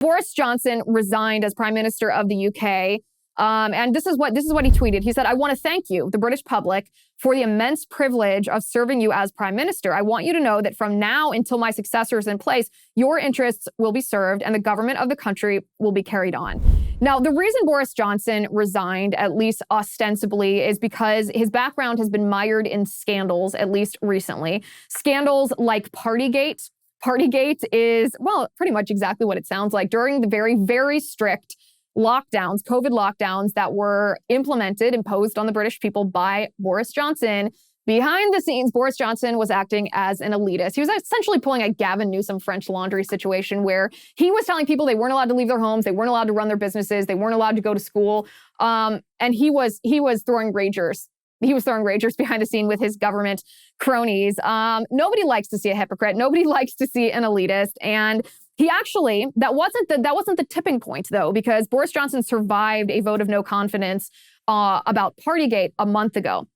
Boris Johnson resigned as Prime Minister of the UK. And this is what he tweeted. He said, "I want to thank you, the British public, for the immense privilege of serving you as Prime Minister. I want you to know that from now until my successor is in place, your interests will be served and the government of the country will be carried on." Now, the reason Boris Johnson resigned, at least ostensibly, is because his background has been mired in scandals, at least recently. Scandals like Partygate. Partygate is, well, pretty much exactly what it sounds like. During the very, very strict lockdowns, COVID lockdowns that were imposed on the British people by Boris Johnson, behind the scenes, Boris Johnson was acting as an elitist. He was essentially pulling a Gavin Newsom French Laundry situation where he was telling people they weren't allowed to leave their homes, they weren't allowed to run their businesses, they weren't allowed to go to school. And he was throwing ragers. He was throwing ragers behind the scene with his government cronies. Nobody likes to see a hypocrite. Nobody likes to see an elitist. And he actually, that wasn't the tipping point, though, because Boris Johnson survived a vote of no confidence about Partygate a month ago.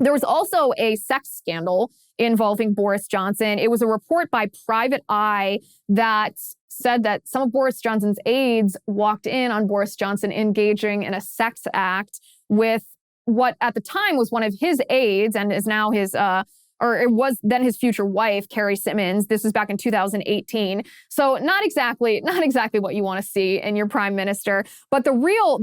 There was also a sex scandal involving Boris Johnson. It was a report by Private Eye that said that some of Boris Johnson's aides walked in on Boris Johnson engaging in a sex act with what at the time was one of his aides and is now his, or it was then his future wife, Carrie Simmons. This was back in 2018. So not exactly what you want to see in your prime minister. But the real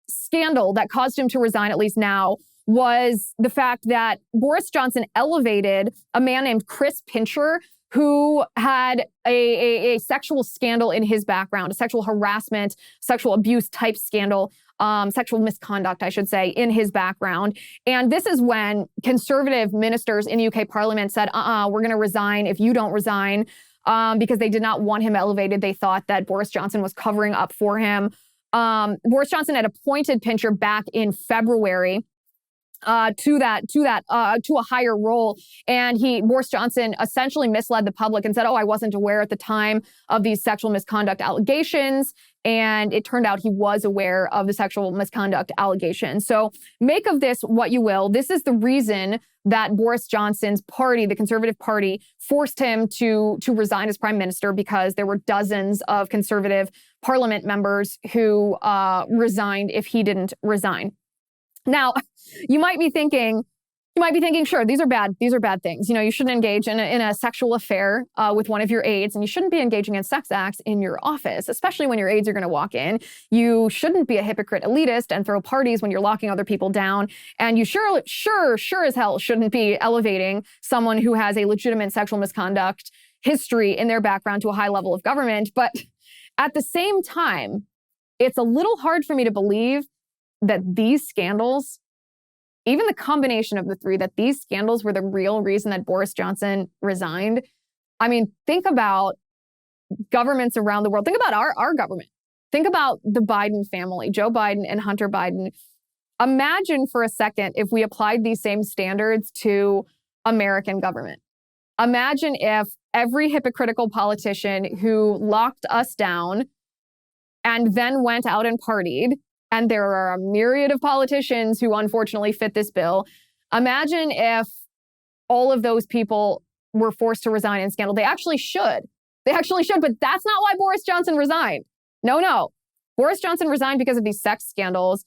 scandal that caused him to resign, at least now, was the fact that Boris Johnson elevated a man named Chris Pincher, who had a sexual scandal in his background, a sexual harassment, sexual abuse type scandal, sexual misconduct, I should say, in his background. And this is when conservative ministers in the UK Parliament said, we're going to resign if you don't resign, because they did not want him elevated. They thought that Boris Johnson was covering up for him. Boris Johnson had appointed Pincher back in February to a higher role. And Boris Johnson essentially misled the public and said, I wasn't aware at the time of these sexual misconduct allegations. And it turned out he was aware of the sexual misconduct allegations. So make of this what you will. This is the reason that Boris Johnson's party, the Conservative Party, forced him to resign as prime minister, because there were dozens of Conservative parliament members who resigned if he didn't resign. Now, you might be thinking, sure, these are bad things. You know, you shouldn't engage in a sexual affair with one of your aides, and you shouldn't be engaging in sex acts in your office, especially when your aides are going to walk in. You shouldn't be a hypocrite elitist and throw parties when you're locking other people down. And you sure as hell shouldn't be elevating someone who has a legitimate sexual misconduct history in their background to a high level of government. But at the same time, it's a little hard for me to believe that these scandals, even the combination of the three, that these scandals were the real reason that Boris Johnson resigned. I mean, think about governments around the world. Think about our government. Think about the Biden family, Joe Biden and Hunter Biden. Imagine for a second if we applied these same standards to American government. Imagine if every hypocritical politician who locked us down and then went out and partied, and there are a myriad of politicians who unfortunately fit this bill. Imagine if all of those people were forced to resign in scandal. They actually should, but that's not why Boris Johnson resigned. No. Boris Johnson resigned because of these sex scandals.